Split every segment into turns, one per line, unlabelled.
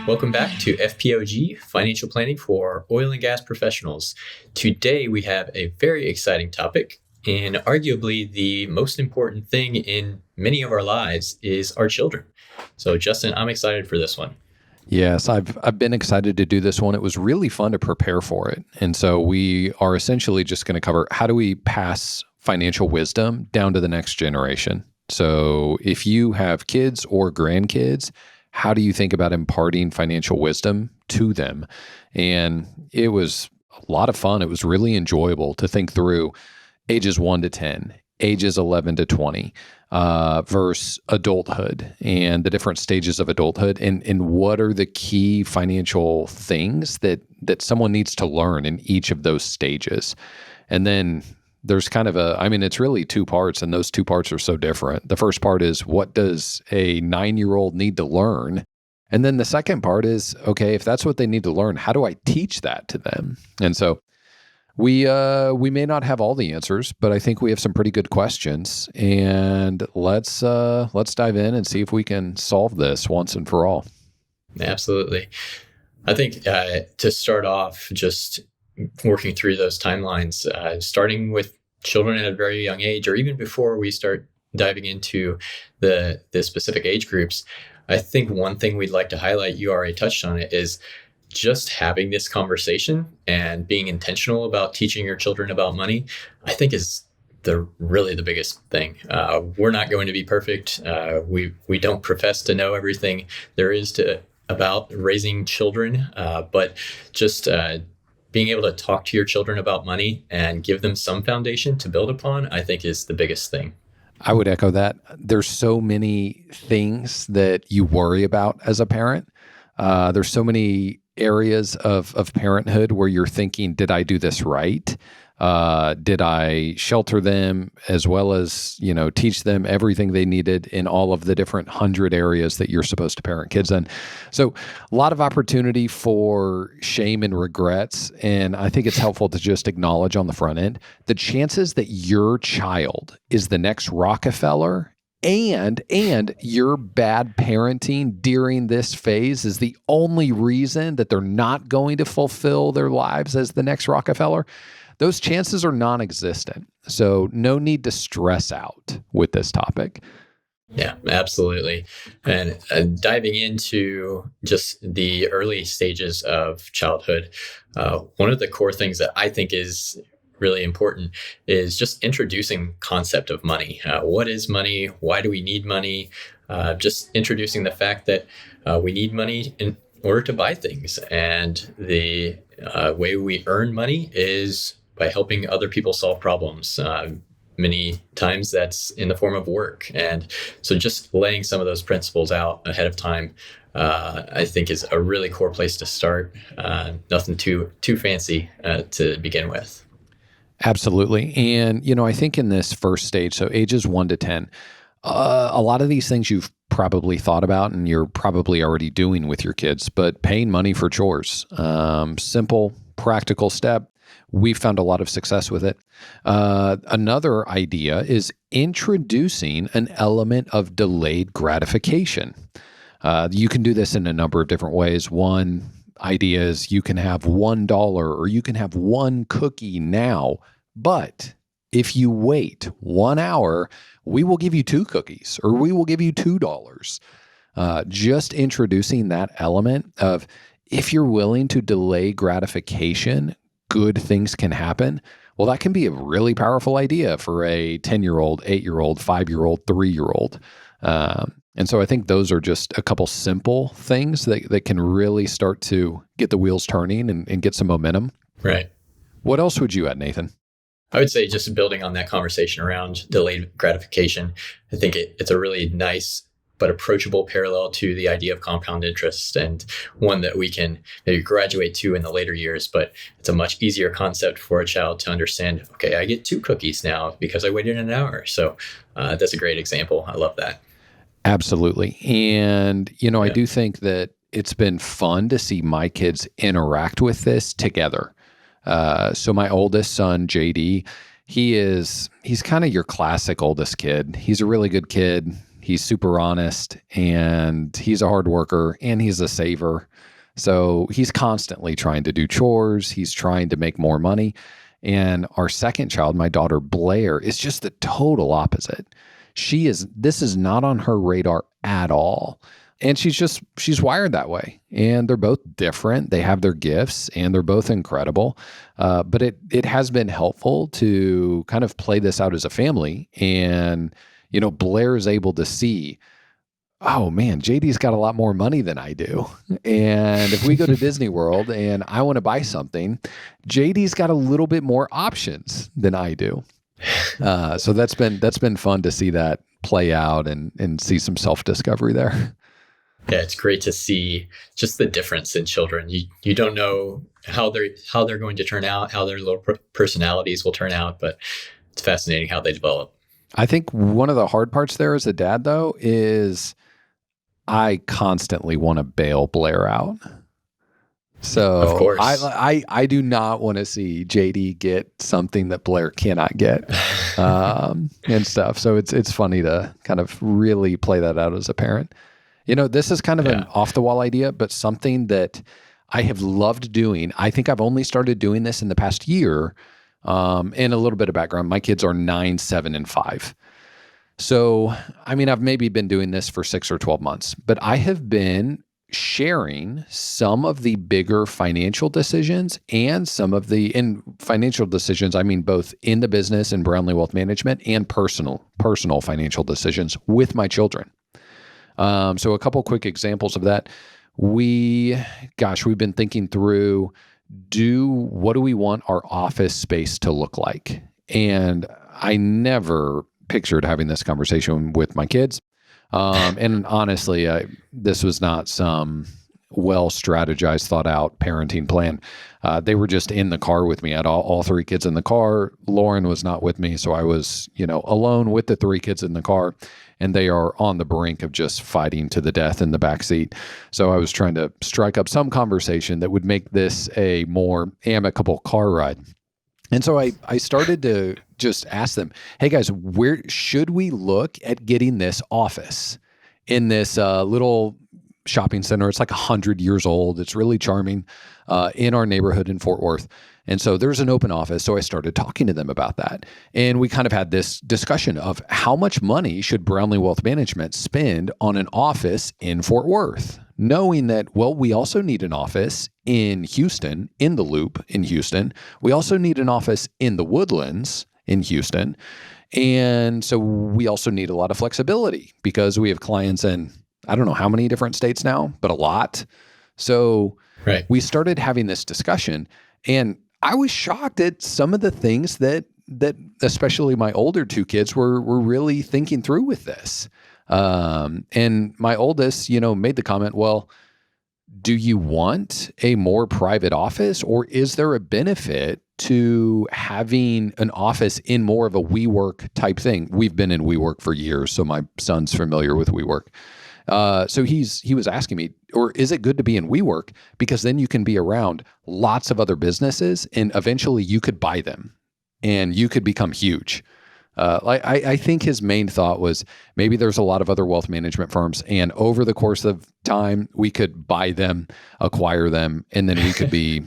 Welcome back to FPOG, Financial Planning for Oil and Gas Professionals. Today we have a very exciting topic, and arguably the most important thing in many of our lives is our children. So Justin, I'm excited for this one.
Yes, I've been excited to do this one. It was really fun to prepare for it. And so we are essentially just going to cover how do we pass financial wisdom down to the next generation. So if you have kids or grandkids, how do you think about imparting financial wisdom to them? And it was a lot of fun. It was really enjoyable to think through ages 1 to 10, ages 11 to 20, versus adulthood and the different stages of adulthood, and what are the key financial things that someone needs to learn in each of those stages. And then there's kind of it's really two parts, and those two parts are so different. The first part is, what does a 9-year-old need to learn? And then the second part is, okay, if that's what they need to learn, how do I teach that to them? And so we may not have all the answers, but I think we have some pretty good questions, and let's dive in and see if we can solve this once and for all.
Absolutely. I think to start off, just working through those timelines, starting with children at a very young age, or even before we start diving into the specific age groups, I think one thing we'd like to highlight, you already touched on it, is just having this conversation and being intentional about teaching your children about money, I think is really the biggest thing. We're not going to be perfect. We don't profess to know everything there is about raising children, but just being able to talk to your children about money and give them some foundation to build upon, I think is the biggest thing.
I would echo that. There's so many things that you worry about as a parent. There's so many areas of parenthood where you're thinking, did I do this right? Did I shelter them as well as, teach them everything they needed in all of the different 100 areas that you're supposed to parent kids in? So a lot of opportunity for shame and regrets. And I think it's helpful to just acknowledge on the front end, the chances that your child is the next Rockefeller and your bad parenting during this phase is the only reason that they're not going to fulfill their lives as the next Rockefeller. Those chances are non-existent. So no need to stress out with this topic.
Yeah, absolutely. And diving into just the early stages of childhood, one of the core things that I think is really important is just introducing concept of money. What is money? Why do we need money? Just introducing the fact that we need money in order to buy things. And the way we earn money is by helping other people solve problems. Many times that's in the form of work. And so just laying some of those principles out ahead of time, I think is a really core place to start. Nothing too fancy to begin with.
Absolutely. And, I think in this first stage, so ages 1 to 10, a lot of these things you've probably thought about and you're probably already doing with your kids, but paying money for chores, simple, practical step. We've found a lot of success with it. Another idea is introducing an element of delayed gratification. You can do this in a number of different ways. One idea is you can have $1 or you can have one cookie now, but if you wait 1 hour, we will give you 2 cookies or we will give you $2. Just introducing that element of, if you're willing to delay gratification, good things can happen. Well, that can be a really powerful idea for a 10-year-old, 8-year-old, 5-year-old, 3-year-old. And so I think those are just a couple simple things that can really start to get the wheels turning and get some momentum.
Right.
What else would you add, Nathan?
I would say just building on that conversation around delayed gratification, I think it's a really nice but approachable parallel to the idea of compound interest, and one that we can maybe graduate to in the later years, but it's a much easier concept for a child to understand. Okay, I get 2 cookies now because I waited an hour. So that's a great example. I love that.
Absolutely. And, I do think that it's been fun to see my kids interact with this together. So my oldest son, JD, he's kind of your classic oldest kid. He's a really good kid. He's super honest, and he's a hard worker, and he's a saver. So he's constantly trying to do chores. He's trying to make more money. And our second child, my daughter Blair, is just the total opposite. This is not on her radar at all. And she's wired that way. And they're both different. They have their gifts and they're both incredible. But it has been helpful to kind of play this out as a family. And, Blair is able to see, oh man, JD's got a lot more money than I do. And if we go to Disney World and I want to buy something, JD's got a little bit more options than I do. So that's been fun to see that play out and see some self-discovery there.
Yeah, it's great to see just the difference in children. You don't know how they're going to turn out, how their little personalities will turn out, but it's fascinating how they develop.
I think one of the hard parts there as a dad, though, is I constantly want to bail Blair out. So
of course,
I do not want to see JD get something that Blair cannot get, and stuff. So it's funny to kind of really play that out as a parent. This is kind of an off the wall idea, but something that I have loved doing. I think I've only started doing this in the past year. And a little bit of background, my kids are 9, 7, and 5. So, I've maybe been doing this for 6 or 12 months, but I have been sharing some of the bigger financial decisions and in financial decisions, I mean, both in the business and Brownlee Wealth Management and personal financial decisions with my children. So a couple quick examples of that. We've been thinking through, what do we want our office space to look like? And I never pictured having this conversation with my kids. And honestly, this was not some well strategized, thought out parenting plan. They were just in the car with me. I had all 3 kids in the car. Lauren was not with me. So I was, alone with the 3 kids in the car, and they are on the brink of just fighting to the death in the backseat. So I was trying to strike up some conversation that would make this a more amicable car ride. And so I started to just ask them, hey guys, where should we look at getting this office in this little shopping center? It's like 100 years old. It's really charming in our neighborhood in Fort Worth. And so there's an open office. So I started talking to them about that. And we kind of had this discussion of how much money should Brownlee Wealth Management spend on an office in Fort Worth, knowing that, well, we also need an office in Houston, in the Loop in Houston. We also need an office in the Woodlands in Houston. And so we also need a lot of flexibility because we have clients in, I don't know how many different states now, but a lot. So we started having this discussion, and I was shocked at some of the things that especially my older 2 kids were really thinking through with this. And my oldest, made the comment, well, do you want a more private office, or is there a benefit to having an office in more of a WeWork type thing? We've been in WeWork for years, so my son's familiar with WeWork. So he was asking me, or is it good to be in WeWork? Because then you can be around lots of other businesses and eventually you could buy them and you could become huge. I think his main thought was maybe there's a lot of other wealth management firms, and over the course of time, we could buy them, acquire them, and then we could be,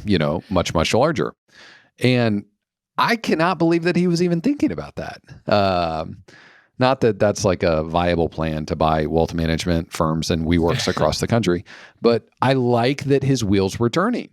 much, much larger. And I cannot believe that he was even thinking about that. Not that that's like a viable plan to buy wealth management firms and WeWorks across the country, but I like that his wheels were turning.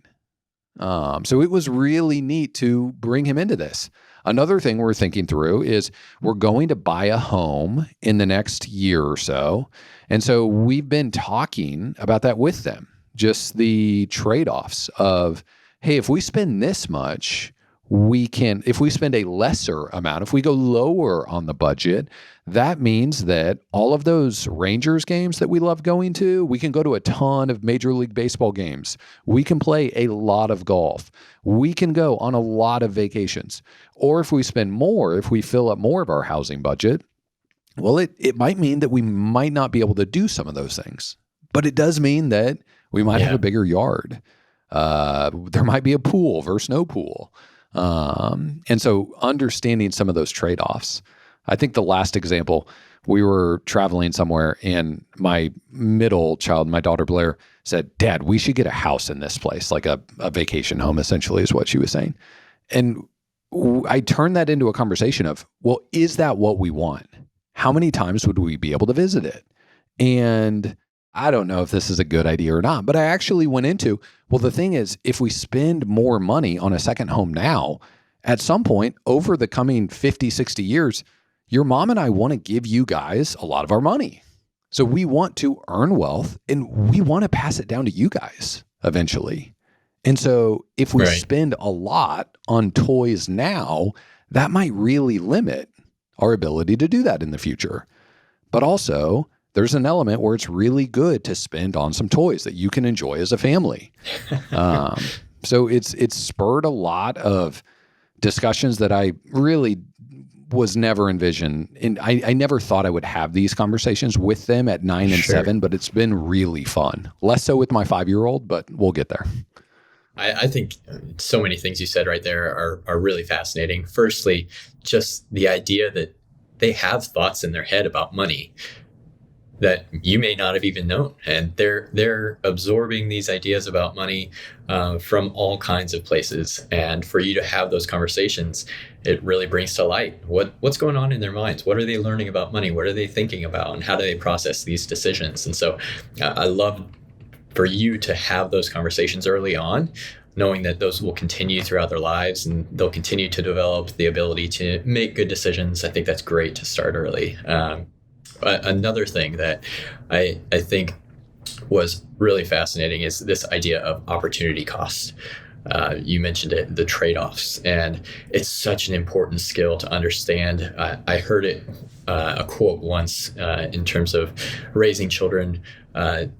So it was really neat to bring him into this. Another thing we're thinking through is we're going to buy a home in the next year or so. And so we've been talking about that with them, just the trade-offs of, hey, if we spend this much, if we spend a lesser amount, if we go lower on the budget, that means that all of those Rangers games that we love going to, we can go to a ton of Major League Baseball games. We can play a lot of golf. We can go on a lot of vacations. Or if we spend more, if we fill up more of our housing budget, well, it might mean that we might not be able to do some of those things. But it does mean that we might have a bigger yard. There might be a pool versus no pool. And so understanding some of those trade-offs. I think the last example, We were traveling somewhere, and my middle child, my daughter Blair, said, "Dad, we should get a house in this place, like a vacation home," essentially is what she was saying. And I turned that into a conversation of, well, is that what we want? How many times would we be able to visit it? And I don't know if this is a good idea or not, but I actually went into, well, the thing is, if we spend more money on a second home now, at some point over the coming 50, 60 years, your mom and I want to give you guys a lot of our money. So we want to earn wealth and we want to pass it down to you guys eventually. And so if we
Right.
spend a lot on toys now, that might really limit our ability to do that in the future. But also, there's an element where it's really good to spend on some toys that you can enjoy as a family. So it's spurred a lot of discussions that I really was never envisioned. And I never thought I would have these conversations with them at 9 and
Sure.
7, but it's been really fun. Less so with my 5-year-old, but we'll get there.
I think so many things you said right there are really fascinating. Firstly, just the idea that they have thoughts in their head about money that you may not have even known, and they're absorbing these ideas about money from all kinds of places. And for you to have those conversations, it really brings to light what's going on in their minds. What are they learning about money? What are they thinking about? And how do they process these decisions? And so, I love for you to have those conversations early on, knowing that those will continue throughout their lives and they'll continue to develop the ability to make good decisions. I think that's great to start early. Another thing that I think was really fascinating is this idea of opportunity cost. You mentioned it, the trade-offs, and it's such an important skill to understand. I heard it, a quote once in terms of raising children,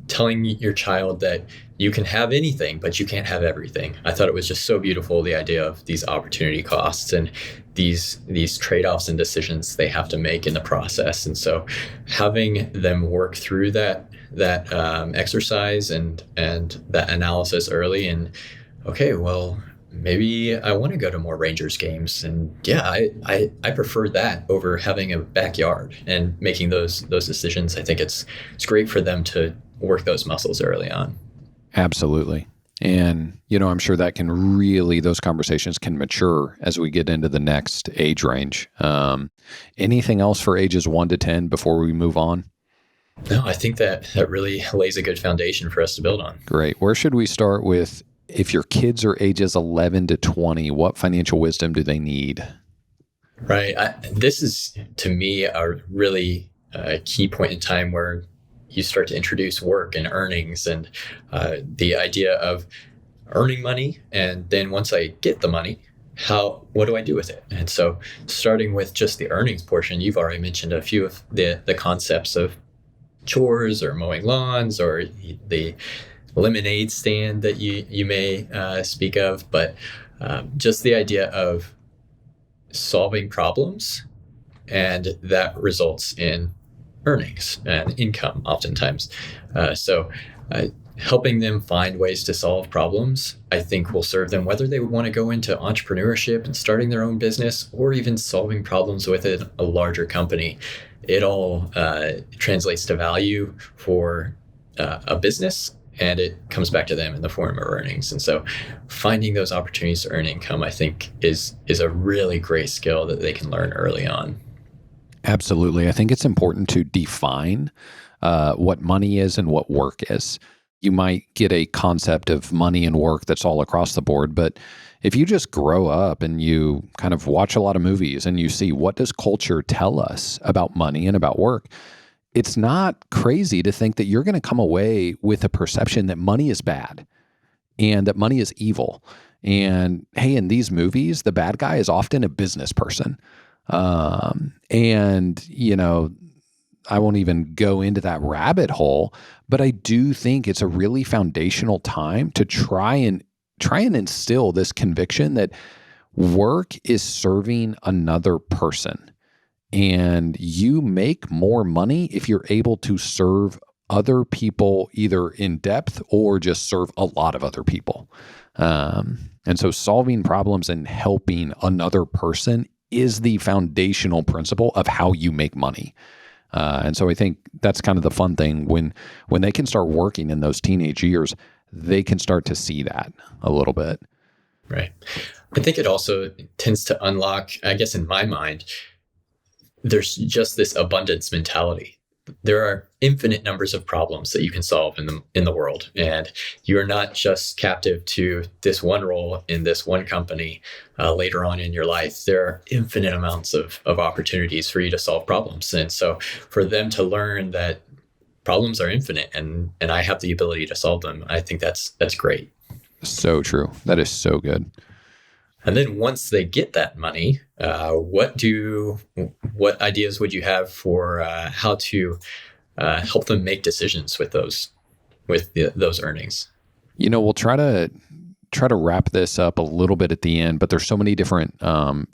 telling your child that you can have anything, but you can't have everything. I thought it was just so beautiful, the idea of these opportunity costs and these trade-offs and decisions they have to make in the process. And so having them work through that exercise and that analysis early, and okay, well, maybe I want to go to more Rangers games, and yeah, I prefer that over having a backyard and making those decisions. I think it's great for them to work those muscles early on.
Absolutely. And, I'm sure that those conversations can mature as we get into the next age range. Anything else for ages 1 to 10 before we move on?
No, I think that really lays a good foundation for us to build on.
Great. Where should we start with? If your kids are ages 11 to 20, what financial wisdom do they need?
Right. This is, to me, a really key point in time where you start to introduce work and earnings and the idea of earning money. And then once I get the money, what do I do with it? And so starting with just the earnings portion, you've already mentioned a few of the concepts of chores or mowing lawns or the lemonade stand that you may speak of, but just the idea of solving problems, and that results in earnings and income oftentimes. So helping them find ways to solve problems, I think, will serve them, whether they want to go into entrepreneurship and starting their own business or even solving problems within a larger company. It all translates to value for a business, and it comes back to them in the form of earnings. And so finding those opportunities to earn income, I think, is a really great skill that they can learn early on.
Absolutely. I think it's important to define what money is and what work is. You might get a concept of money and work that's all across the board, but if you just grow up and you kind of watch a lot of movies and you see what does culture tell us about money and about work, it's not crazy to think that you're going to come away with a perception that money is bad and that money is evil. And hey, in these movies, the bad guy is often a business person. And, I won't even go into that rabbit hole, but I do think it's a really foundational time to try and instill this conviction that work is serving another person. And you make more money if you're able to serve other people either in depth or just serve a lot of other people. And so solving problems and helping another person is the foundational principle of how you make money. And so I think that's kind of the fun thing when they can start working in those teenage years, they can start to see that a little bit.
Right. I think it also tends to unlock, I guess in my mind, there's just this abundance mentality. There are infinite numbers of problems that you can solve in the world, and you're not just captive to this one role in this one company. Later on in your life, there are infinite amounts of opportunities for you to solve problems, and so for them to learn that problems are infinite, and I have the ability to solve them, I think that's great.
So true. That is so good.
And then once they get that money, what ideas would you have for how to help them make decisions with those earnings?
We'll try to wrap this up a little bit at the end, but there's so many different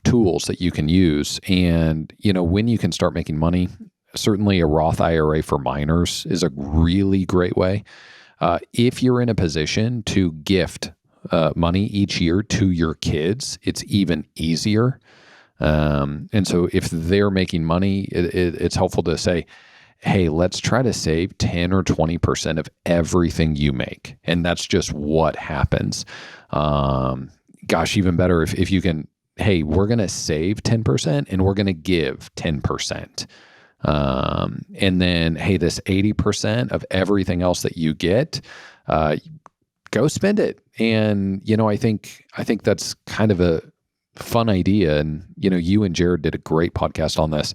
tools that you can use. And, when you can start making money, certainly a Roth IRA for minors is a really great way. If you're in a position to gift money each year to your kids, it's even easier. And so if they're making money, it's helpful to say, hey, let's try to save 10 or 20% of everything you make. And that's just what happens. Gosh, even better if you can, hey, we're going to save 10% and we're going to give 10%. And then, hey, this 80% of everything else that you get, go spend it. And, I think that's kind of a fun idea. And, you and Jared did a great podcast on this.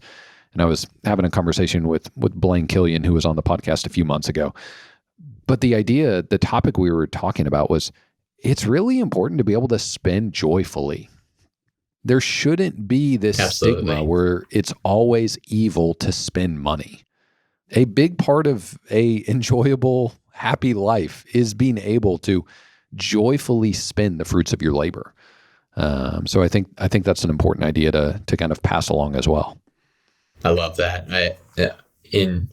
And I was having a conversation with Blaine Killian, who was on the podcast a few months ago. But the topic we were talking about was, it's really important to be able to spend joyfully. There shouldn't be this stigma where it's always evil to spend money. A big part of a enjoyable, happy life is being able to joyfully spend the fruits of your labor. So I think that's an important idea to kind of pass along as well.
I love that. In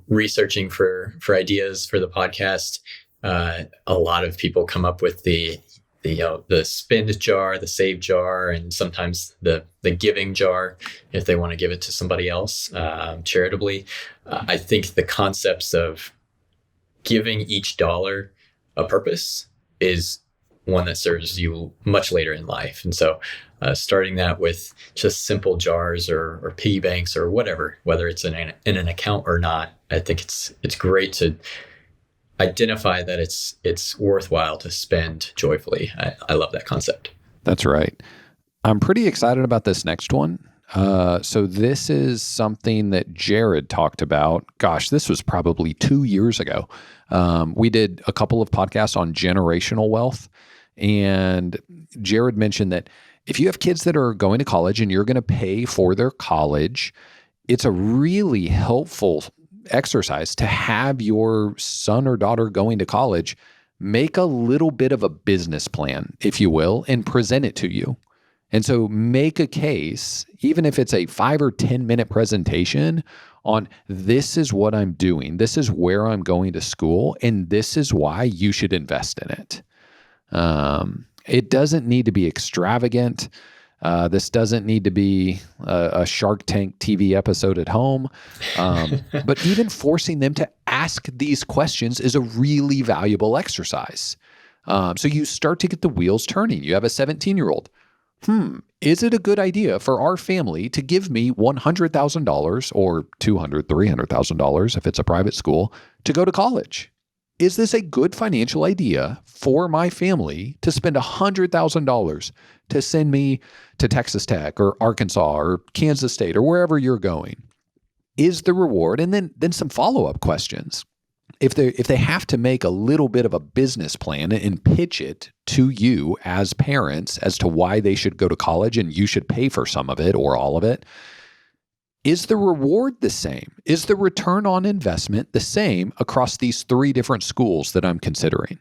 researching for ideas for the podcast, a lot of people come up with the spend jar, the save jar, and sometimes the giving jar if they want to give it to somebody else charitably. I think the concepts of giving each dollar a purpose is one that serves you much later in life. And so starting that with just simple jars or piggy banks or whatever, whether it's in an account or not, I think it's great to identify that it's worthwhile to spend joyfully. I love that concept.
That's right. I'm pretty excited about this next one. So this is something that Jared talked about. Gosh, this was probably 2 years ago. We did a couple of podcasts on generational wealth, and Jared mentioned that if you have kids that are going to college and you're going to pay for their college, it's a really helpful exercise to have your son or daughter going to college make a little bit of a business plan, if you will, and present it to you. And so make a case, even if it's a 5 or 10 minute presentation on this is what I'm doing, this is where I'm going to school, and this is why you should invest in it. It doesn't need to be extravagant. This doesn't need to be a Shark Tank TV episode at home. But even forcing them to ask these questions is a really valuable exercise. So you start to get the wheels turning. You have a 17-year-old. Is it a good idea for our family to give me $100,000 or $200,000, $300,000 if it's a private school to go to college? Is this a good financial idea for my family to spend $100,000 to send me to Texas Tech or Arkansas or Kansas State or wherever you're going? Is the reward? And then some follow-up questions. If they have to make a little bit of a business plan and pitch it to you as parents as to why they should go to college and you should pay for some of it or all of it, is the reward the same? Is the return on investment the same across these 3 different schools that I'm considering?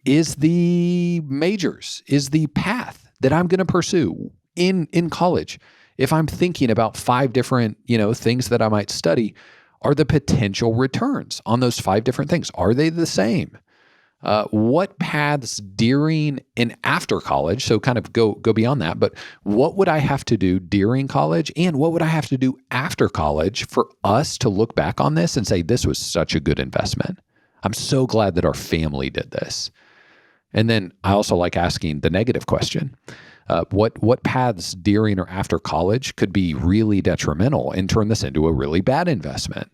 Is the majors, is the path that I'm going to pursue in college, if I'm thinking about 5 different, things that I might study, are the potential returns on those 5 different things, are they the same? What paths during and after college, so kind of go beyond that, but what would I have to do during college and what would I have to do after college for us to look back on this and say, this was such a good investment? I'm so glad that our family did this. And then I also like asking the negative question. What paths during or after college could be really detrimental and turn this into a really bad investment?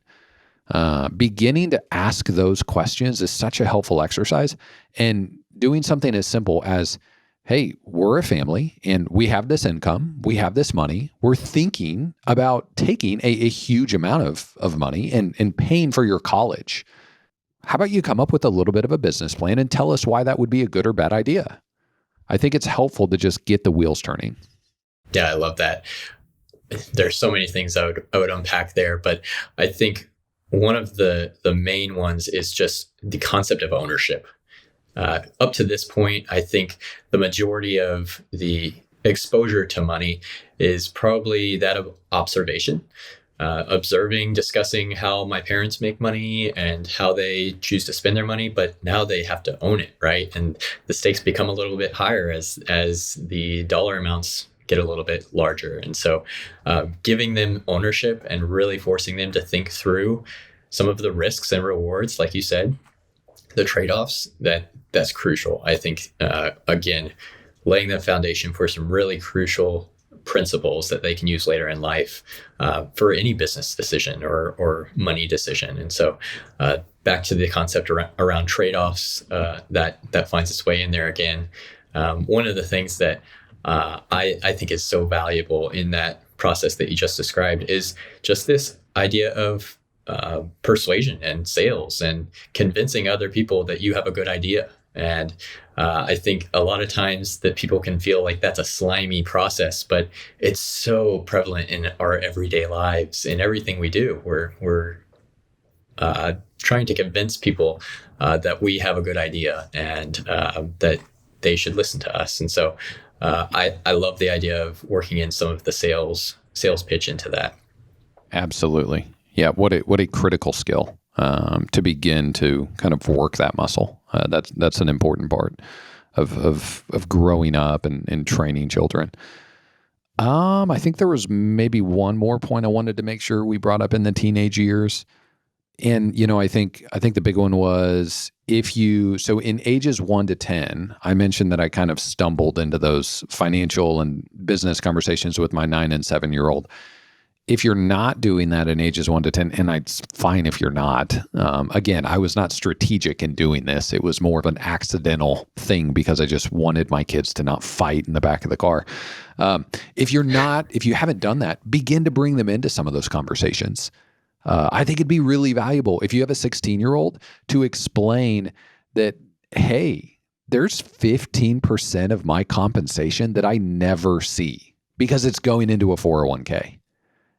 Beginning to ask those questions is such a helpful exercise. And doing something as simple as, hey, we're a family and we have this income, we have this money, we're thinking about taking a huge amount of money and paying for your college. How about you come up with a little bit of a business plan and tell us why that would be a good or bad idea? I think it's helpful to just get the wheels turning.
Yeah, I love that. There's so many things I would unpack there, but I think one of the main ones is just the concept of ownership. Up to this point, I think the majority of the exposure to money is probably that of observation, observing, discussing how my parents make money and how they choose to spend their money, but now they have to own it, right? And the stakes become a little bit higher as the dollar amounts get a little bit larger. And so giving them ownership and really forcing them to think through some of the risks and rewards, like you said, the trade-offs, that's crucial. I think, again, laying the foundation for some really crucial principles that they can use later in life for any business decision or money decision. And so back to the concept around trade-offs, that finds its way in there again. One of the things that I think is so valuable in that process that you just described is just this idea of persuasion and sales and convincing other people that you have a good idea. And I think a lot of times that people can feel like that's a slimy process, but it's so prevalent in our everyday lives. In everything we do, we're trying to convince people that we have a good idea and that they should listen to us. And so I love the idea of working in some of the sales pitch into that.
Absolutely. Yeah. What a critical skill to begin to kind of work that muscle. That's an important part of growing up and training children. I think there was maybe one more point I wanted to make sure we brought up in the teenage years. And, I think the big one was so in ages 1 to 10, I mentioned that I kind of stumbled into those financial and business conversations with my 9 and 7-year-old. If you're not doing that in ages 1 to 10, and it's fine if you're not, again, I was not strategic in doing this. It was more of an accidental thing because I just wanted my kids to not fight in the back of the car. If you haven't done that, begin to bring them into some of those conversations. I think it'd be really valuable if you have a 16-year-old to explain that, hey, there's 15% of my compensation that I never see because it's going into a 401k.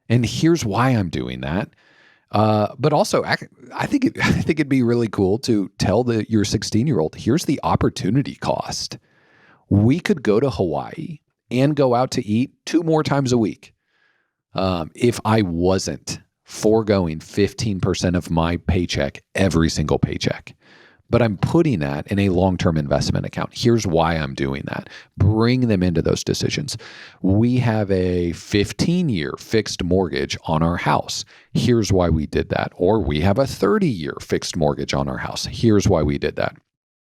And here's why I'm doing that. But also, I think it'd be really cool to tell your 16-year-old, here's the opportunity cost. We could go to Hawaii and go out to eat 2 more times a week if I wasn't foregoing 15% of my paycheck every single paycheck. But I'm putting that in a long-term investment account. Here's why I'm doing that. Bring them into those decisions. We have a 15-year fixed mortgage on our house. Here's why we did that. Or we have a 30-year fixed mortgage on our house. Here's why we did that.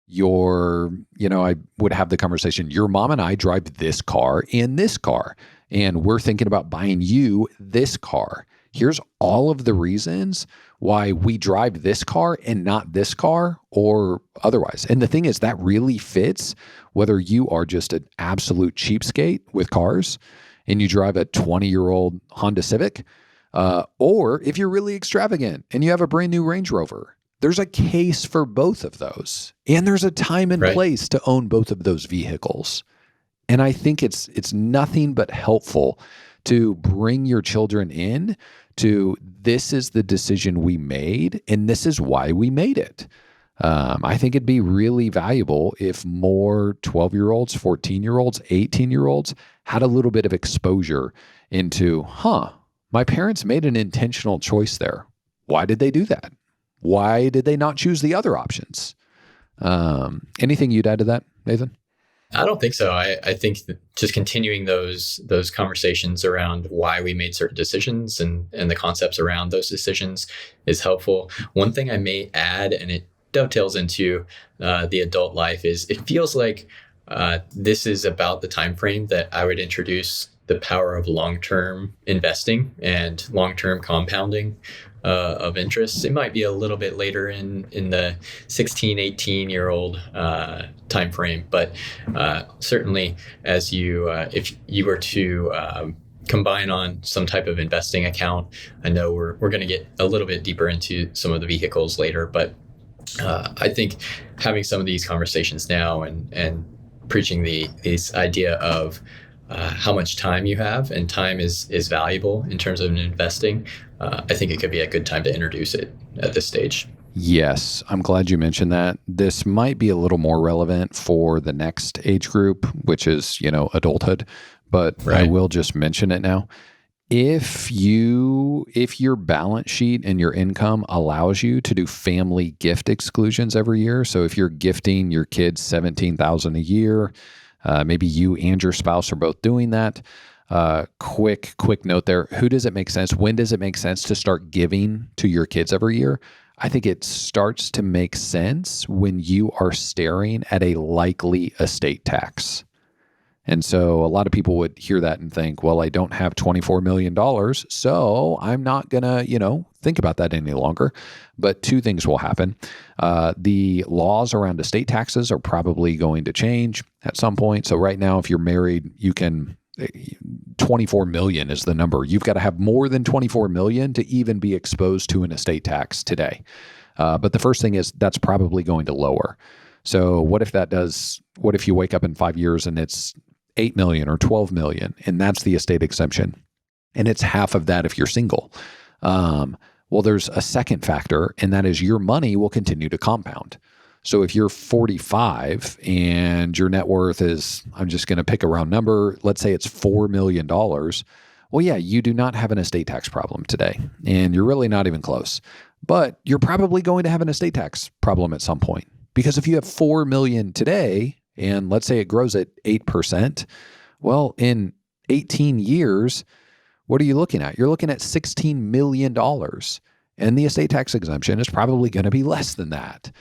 I would have the conversation, your mom and I drive this car and this car, and we're thinking about buying you this car. Here's all of the reasons why we drive this car and not this car or otherwise. And the thing is, that really fits whether you are just an absolute cheapskate with cars and you drive a 20-year-old Honda Civic, or if you're really extravagant and you have a brand new Range Rover. There's a case for both of those. And there's a time and place to own both of those vehicles. And I think it's nothing but helpful to bring your children in to, this is the decision we made and this is why we made it. I think it'd be really valuable if more 12-year-olds, 14-year-olds, 18-year-olds had a little bit of exposure into, my parents made an intentional choice there. Why did they do that? Why did they not choose the other options? Anything you'd add to that, Nathan?
I don't think so. I think that just continuing those conversations around why we made certain decisions and the concepts around those decisions is helpful. One thing I may add, and it dovetails into the adult life, is it feels like this is about the time frame that I would introduce the power of long-term investing and long-term compounding of interests. It might be a little bit later in the 16, 18-year-old time frame, but certainly as you if you were to combine on some type of investing account, I know we're going to get a little bit deeper into some of the vehicles later, but I think having some of these conversations now and preaching this idea of how much time you have, and time is valuable in terms of investing. I think it could be a good time to introduce it at this stage.
Yes, I'm glad you mentioned that. This might be a little more relevant for the next age group, which is, adulthood, but I
Right.
will just mention it now. If your balance sheet and your income allows you to do family gift exclusions every year, so if you're gifting your kids $17,000 a year, maybe you and your spouse are both doing that. Quick note there. Who does it make sense? When does it make sense to start giving to your kids every year? I think it starts to make sense when you are staring at a likely estate tax. And so a lot of people would hear that and think, well, I don't have $24 million, so I'm not going to, think about that any longer. But two things will happen. The laws around estate taxes are probably going to change at some point. So right now, if you're married, you can 24 million is the number. You've got to have more than 24 million to even be exposed to an estate tax today. But the first thing is that's probably going to lower. So what if you wake up in 5 years and it's 8 million or 12 million, and that's the estate exemption, and it's half of that if you're single? Well, there's a second factor, and that is your money will continue to compound. So if you're 45 and your net worth is, I'm just going to pick a round number, let's say it's $4 million. Well, yeah, you do not have an estate tax problem today, and you're really not even close. But you're probably going to have an estate tax problem at some point, because if you have 4 million today, and let's say it grows at 8%, well, in 18 years, what are you looking at? You're looking at $16 million. And the estate tax exemption is probably going to be less than that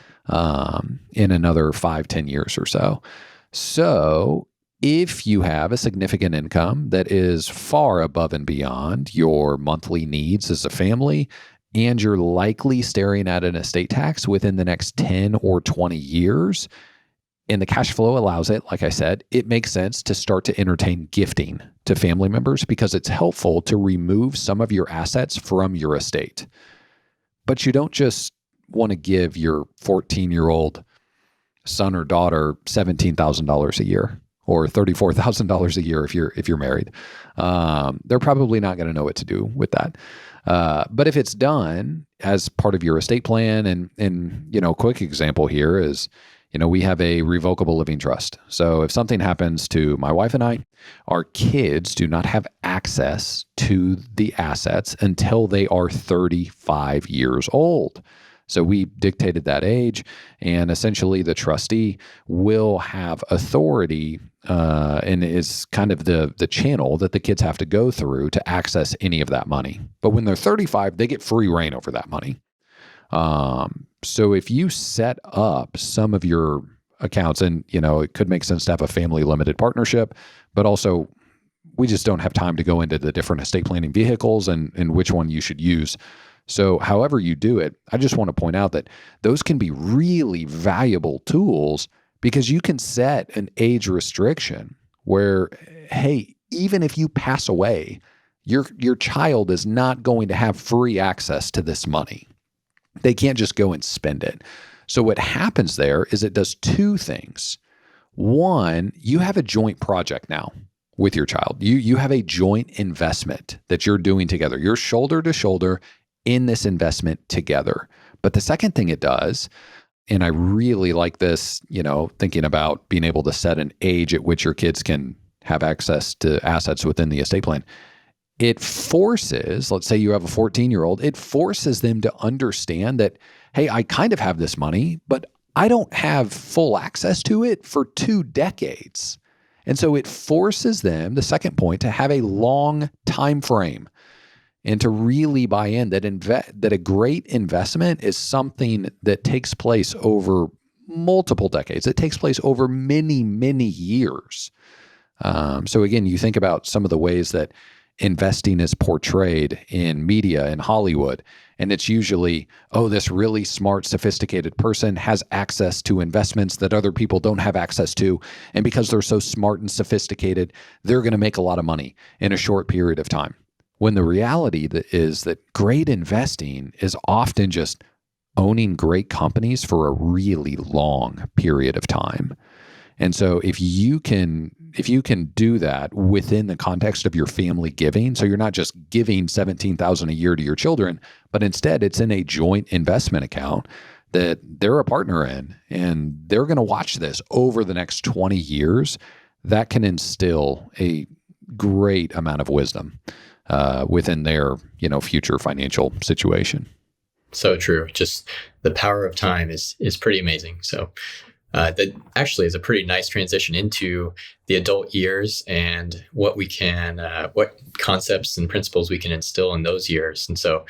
in another 5-10 years or so. So if you have a significant income that is far above and beyond your monthly needs as a family, and you're likely staring at an estate tax within the next 10 or 20 years, and the cash flow allows it, like I said, it makes sense to start to entertain gifting to family members because it's helpful to remove some of your assets from your estate. But you don't just want to give your 14-year-old son or daughter $17,000 a year or $34,000 a year if you're married. They're probably not going to know what to do with that. But if it's done as part of your estate plan, and quick example here is, we have a revocable living trust. So if something happens to my wife and I, our kids do not have access to the assets until they are 35 years old. So we dictated that age, and essentially the trustee will have authority and is kind of the channel that the kids have to go through to access any of that money. But when they're 35, they get free reign over that money. So if you set up some of your accounts, and it could make sense to have a family limited partnership, but also we just don't have time to go into the different estate planning vehicles and which one you should use. So however you do it, I just want to point out that those can be really valuable tools because you can set an age restriction where, hey, even if you pass away, your child is not going to have free access to this money. They can't just go and spend it. So what happens there is it does two things. One, you have a joint project now with your child. You have a joint investment that you're doing together. You're shoulder to shoulder in this investment together. But the second thing it does, and I really like this, thinking about being able to set an age at which your kids can have access to assets within the estate plan. It forces, let's say you have a 14-year-old, it forces them to understand that, hey, I kind of have this money, but I don't have full access to it for 2 decades. And so it forces them, the second point, to have a long time frame and to really buy in that a great investment is something that takes place over multiple decades. It takes place over many, many years. So again, you think about some of the ways that investing is portrayed in media in Hollywood, and it's usually, oh, this really smart, sophisticated person has access to investments that other people don't have access to, and because they're so smart and sophisticated, they're going to make a lot of money in a short period of time. When the reality is that great investing is often just owning great companies for a really long period of time. And so if you can do that within the context of your family giving, so you're not just giving $17,000 a year to your children, but instead it's in a joint investment account that they're a partner in, and they're going to watch this over the next 20 years, that can instill a great amount of wisdom within their, future financial situation.
So true. Just the power of time is pretty amazing. So that actually is a pretty nice transition into the adult years and what concepts and principles we can instill in those years. And so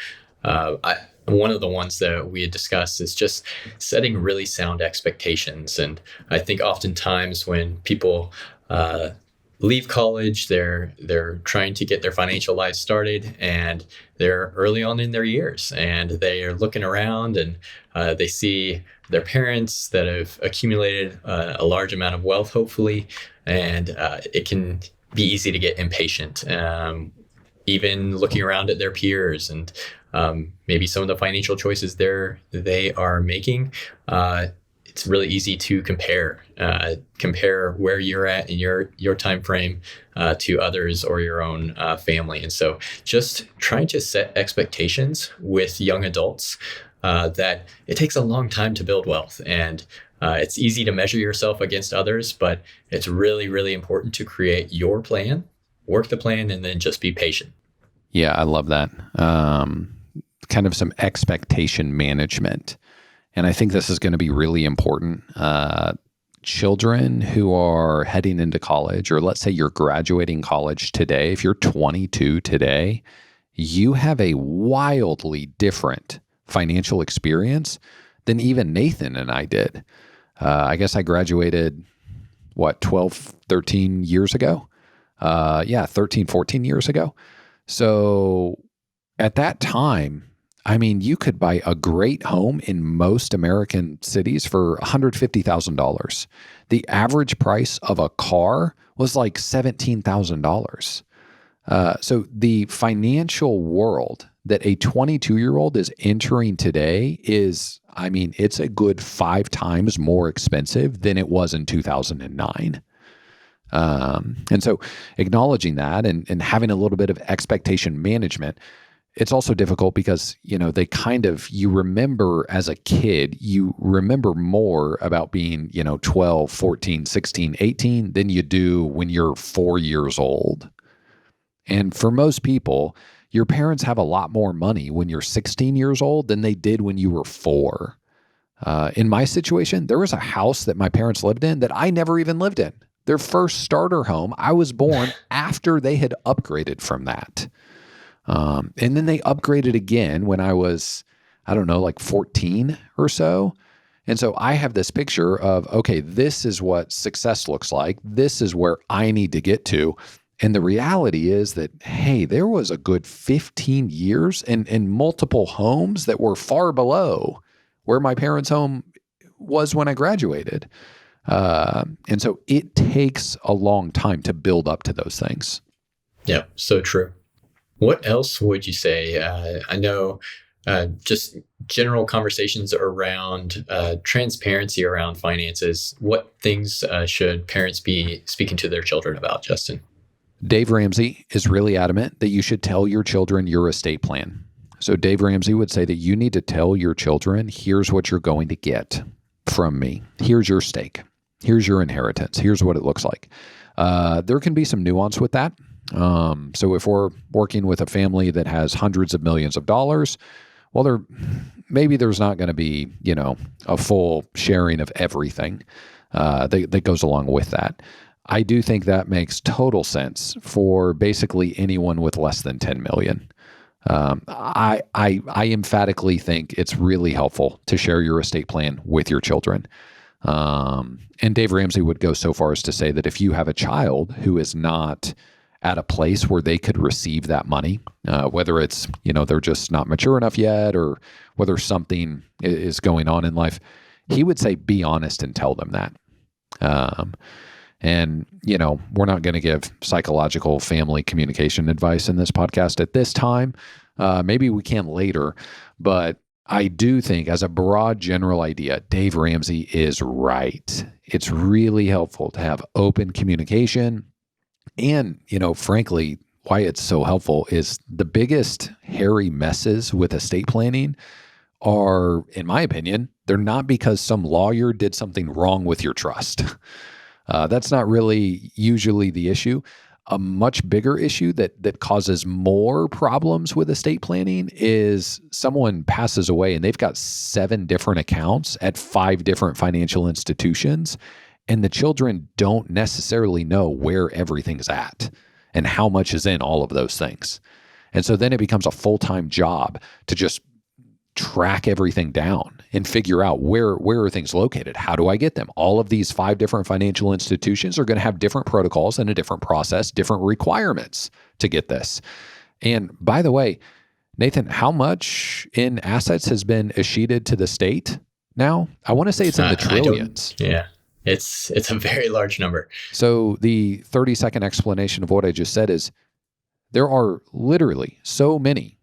one of the ones that we had discussed is just setting really sound expectations. And I think oftentimes when people leave college, they're trying to get their financial lives started, and they're early on in their years, and they are looking around, and they see their parents that have accumulated a large amount of wealth, hopefully, and it can be easy to get impatient, even looking around at their peers and maybe some of the financial choices they are making. It's really easy to compare where you're at in your time frame to others or your own family. And so just trying to set expectations with young adults that it takes a long time to build wealth, and it's easy to measure yourself against others, but it's really, really important to create your plan, work the plan, and then just be patient.
Yeah, I love that. Kind of some expectation management. And I think this is going to be really important. Children who are heading into college, or let's say you're graduating college today, if you're 22 today, you have a wildly different financial experience than even Nathan and I did. I guess I graduated, 12, 13 years ago? 13, 14 years ago. So at that time, you could buy a great home in most American cities for $150,000. The average price of a car was like $17,000. So the financial world that a 22-year-old is entering today is, it's a good 5 times more expensive than it was in 2009. And so acknowledging that and having a little bit of expectation management. It's also difficult because, you remember as a kid, you remember more about being, 12, 14, 16, 18 than you do when you're 4 years old. And for most people, your parents have a lot more money when you're 16 years old than they did when you were 4. In my situation, there was a house that my parents lived in that I never even lived in. Their first starter home, I was born after they had upgraded from that. And then they upgraded again when I was, 14 or so. And so I have this picture of, okay, this is what success looks like. This is where I need to get to. And the reality is that, hey, there was a good 15 years and multiple homes that were far below where my parents' home was when I graduated. And so it takes a long time to build up to those things.
Yeah, so true. What else would you say? I know just general conversations around transparency around finances. What things should parents be speaking to their children about, Justin?
Dave Ramsey is really adamant that you should tell your children your estate plan. So Dave Ramsey would say that you need to tell your children, here's what you're going to get from me. Here's your stake. Here's your inheritance. Here's what it looks like. There can be some nuance with that. So if we're working with a family that has hundreds of millions of dollars, Well, maybe there's not going to be, a full sharing of everything that goes along with that. I do think that makes total sense for basically anyone with less than 10 million. I emphatically think it's really helpful to share your estate plan with your children. And Dave Ramsey would go so far as to say that if you have a child who is not at a place where they could receive that money, whether it's, they're just not mature enough yet, or whether something is going on in life, he would say, be honest and tell them that. And, we're not going to give psychological family communication advice in this podcast at this time. Maybe we can later, but I do think as a broad general idea, Dave Ramsey is right. It's really helpful to have open communication. And, frankly, why it's so helpful is the biggest hairy messes with estate planning are, in my opinion, they're not because some lawyer did something wrong with your trust. That's not really usually the issue. A much bigger issue that causes more problems with estate planning is someone passes away and they've got 7 different accounts at 5 different financial institutions, and the children don't necessarily know where everything's at and how much is in all of those things. And so then it becomes a full-time job to just track everything down and figure out where are things located? How do I get them? All of these 5 different financial institutions are going to have different protocols and a different process, different requirements to get this. And by the way, Nathan, how much in assets has been escheated to the state now? I want to say it's in the trillions.
Yeah, it's a very large number.
So the 30-second explanation of what I just said is there are literally so many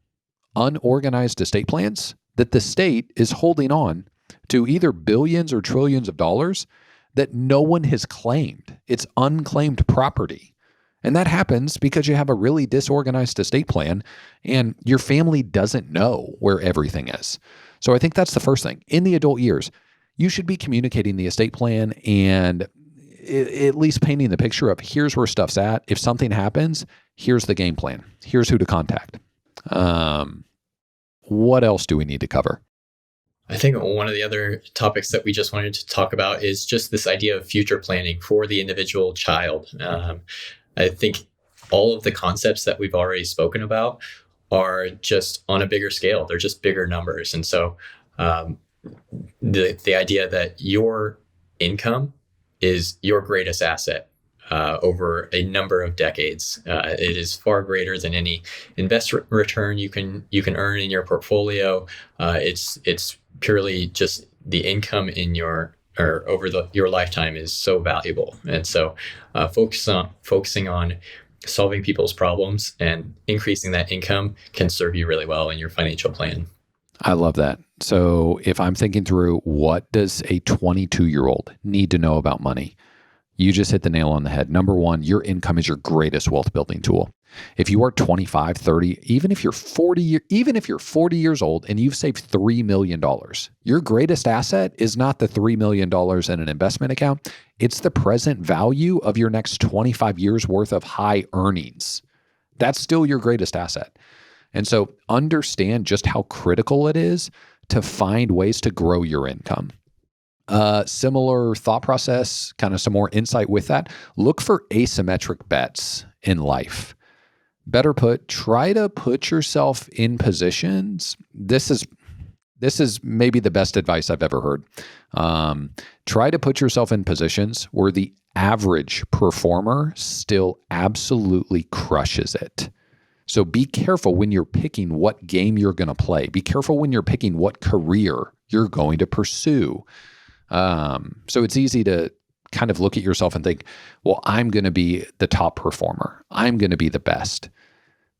unorganized estate plans that the state is holding on to either billions or trillions of dollars that no one has claimed. It's unclaimed property. And that happens because you have a really disorganized estate plan and your family doesn't know where everything is. So I think that's the first thing. In the adult years, you should be communicating the estate plan and at least painting the picture of here's where stuff's at. If something happens, here's the game plan. Here's who to contact. What else do we need to cover?
I think one of the other topics that we just wanted to talk about is just this idea of future planning for the individual child. I think all of the concepts that we've already spoken about are just on a bigger scale. They're just bigger numbers. And so the idea that your income is your greatest asset over a number of decades. It is far greater than any investment return you can earn in your portfolio. It's purely just the income in your lifetime is so valuable, and so focusing on solving people's problems and increasing that income can serve you really well in your financial plan.
I love that. So if I'm thinking through what does a 22-year-old need to know about money? You just hit the nail on the head. Number one, your income is your greatest wealth building tool. If you are 25, 30, even if you're 40 years old and you've saved $3 million, your greatest asset is not the $3 million in an investment account. It's the present value of your next 25 years worth of high earnings. That's still your greatest asset. And so understand just how critical it is to find ways to grow your income. Similar thought process, kind of some more insight with that. Look for asymmetric bets in life. Better put, try to put yourself in positions. This is maybe the best advice I've ever heard. Try to put yourself in positions where the average performer still absolutely crushes it. So be careful when you're picking what game you're going to play. Be careful when you're picking what career you're going to pursue. So it's easy to kind of look at yourself and think, well, I'm going to be the top performer. I'm going to be the best.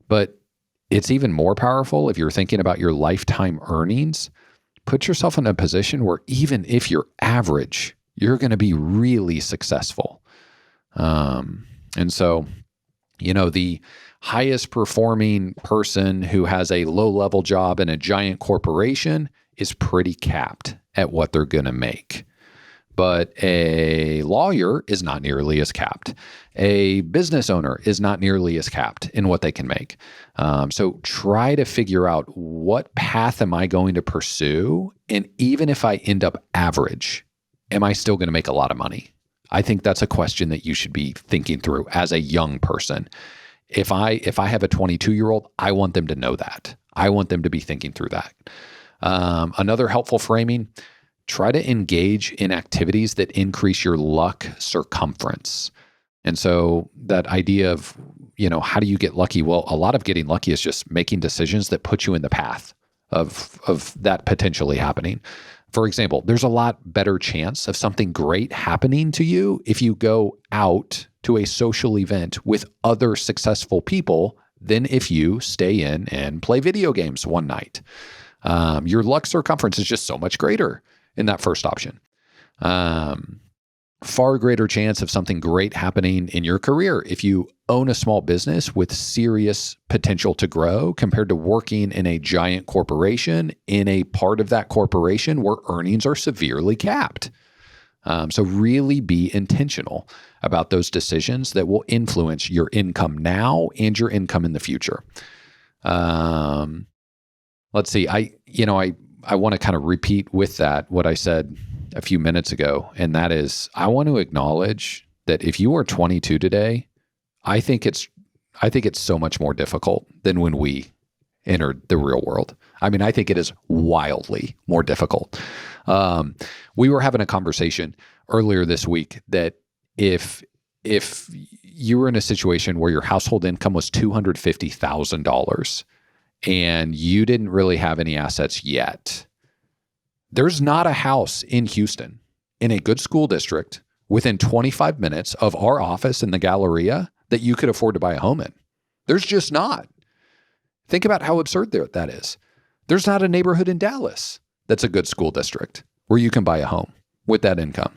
But it's even more powerful if you're thinking about your lifetime earnings. Put yourself in a position where even if you're average, you're going to be really successful. And so, the highest performing person who has a low-level job in a giant corporation is pretty capped at what they're going to make. But a lawyer is not nearly as capped. A business owner is not nearly as capped in what they can make. So try to figure out, what path am I going to pursue? And even if I end up average, am I still going to make a lot of money? I think that's a question that you should be thinking through as a young person. If I have a 22-year-old, I want them to know that. I want them to be thinking through that. Another helpful framing: try to engage in activities that increase your luck circumference. And so that idea of, how do you get lucky? Well, a lot of getting lucky is just making decisions that put you in the path of that potentially happening. For example, there's a lot better chance of something great happening to you if you go out to a social event with other successful people than if you stay in and play video games one night. Your luck circumference is just so much greater in that first option. Far greater chance of something great happening in your career if you own a small business with serious potential to grow, compared to working in a giant corporation in a part of that corporation where earnings are severely capped. So really be intentional about those decisions that will influence your income now and your income in the future. Let's see. I want to kind of repeat with that what I said a few minutes ago, and that is, I want to acknowledge that if you are 22 today, I think it's so much more difficult than when we entered the real world. I mean, I think it is wildly more difficult. We were having a conversation earlier this week that if you were in a situation where your household income was $250,000 and you didn't really have any assets yet, there's not a house in Houston in a good school district within 25 minutes of our office in the Galleria that you could afford to buy a home in. There's just not. Think about how absurd that is. There's not a neighborhood in Dallas that's a good school district where you can buy a home with that income.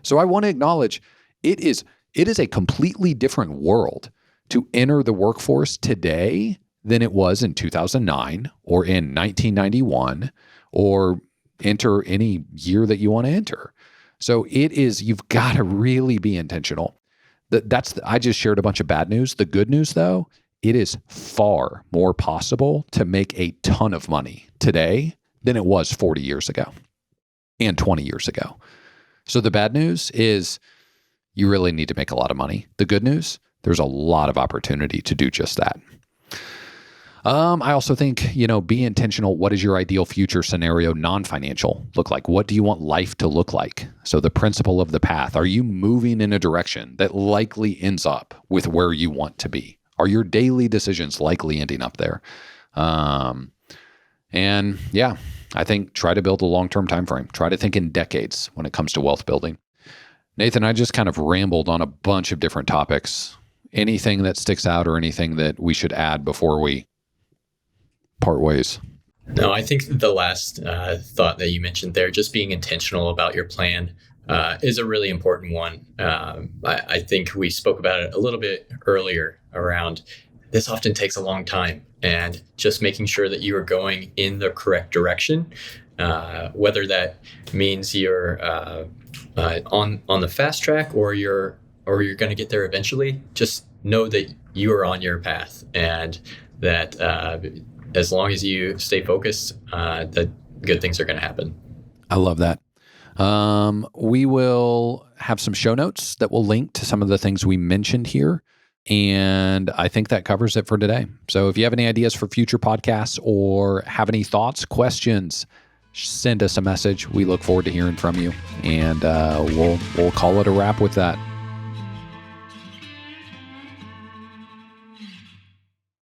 So I want to acknowledge it is a completely different world to enter the workforce today than it was in 2009 or in 1991 or enter any year that you want to enter. So you've got to really be intentional. I just shared a bunch of bad news. The good news, though, it is far more possible to make a ton of money today than it was 40 years ago and 20 years ago. So the bad news is you really need to make a lot of money. The good news, there's a lot of opportunity to do just that. I also think, be intentional. What does your ideal future scenario, non-financial, look like? What do you want life to look like? So the principle of the path. Are you moving in a direction that likely ends up with where you want to be? Are your daily decisions likely ending up there? And yeah, I think try to build a long-term time frame. Try to think in decades when it comes to wealth building. Nathan, I just kind of rambled on a bunch of different topics. Anything that sticks out or anything that we should add before we part ways?
No, I think the last thought that you mentioned there, just being intentional about your plan, is a really important one. I think we spoke about it a little bit earlier around this often takes a long time, and just making sure that you are going in the correct direction, whether that means you're on the fast track or you're going to get there eventually. Just know that you are on your path, and that as long as you stay focused, that good things are going to happen.
I love that. We will have some show notes that will link to some of the things we mentioned here. And I think that covers it for today. So if you have any ideas for future podcasts or have any thoughts, questions, send us a message. We look forward to hearing from you. And we'll call it a wrap with that.